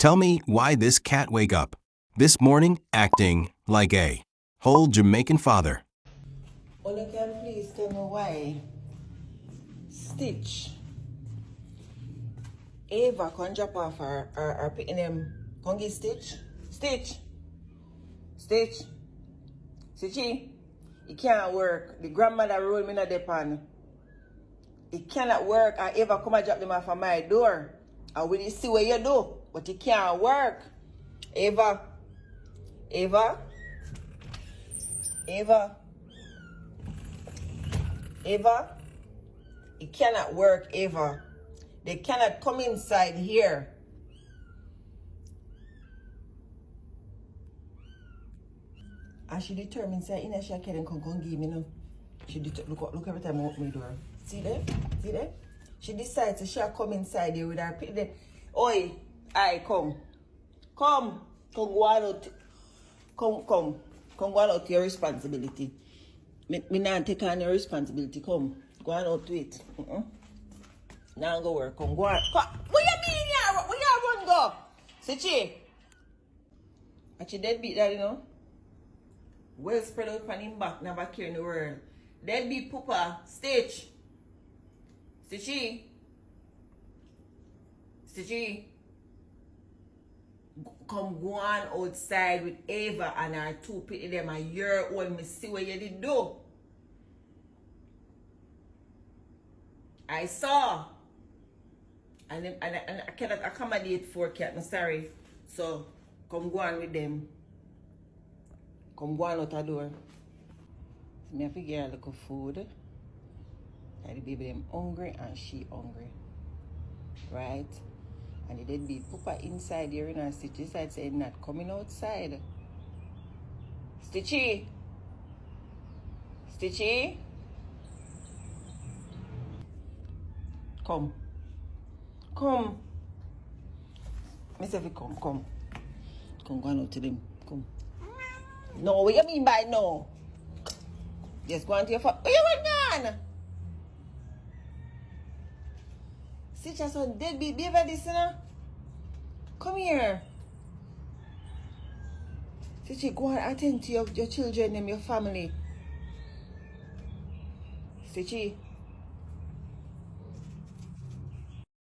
Tell me why this cat wake up this morning acting like a whole Jamaican father. Only can please tell me why Stitch Ava can drop off her picking them Kongi Stitch? Stitch! Stitchy, it can't work. The grandmother rolled me in the pan. It cannot work. I ever come and drop them off of my door. I will see what you do, but it can't work. Ava, it cannot work, Ava. They cannot come inside here. And she determined say in she can't come give me no. She look every time I open my door. See there? She decides to she'll come inside here with her pick them. Oi, come go on out. Come go on out to your responsibility. Me not take on your responsibility. Come, go on out to it. Now go work. Come go on. What you mean here? Where you run go? Sichi. Actually deadbeat that, you know. Well spread out on him back, never care in the world. Deadbeat pooper, Stitch. Stitchy. Come go on outside with Ava and her two pity them a year old. Me see what you did do. I saw. And I cannot accommodate 4 cats, I'm sorry. So come go on with them. Come go on out the door. So me have to get a little food. And the baby them hungry and she hungry. Right? And the deadbeat pooper inside here in her Stitch inside saying not coming outside. Stitchy. Come. Me say come. Come go on out to them. Come. No, what you mean by no? Just go on to your phone. Where you went gone? Stitch has some deadbeat baby this, you know? Come here. Stitchy, go and attend to your children and your family. Stitchy.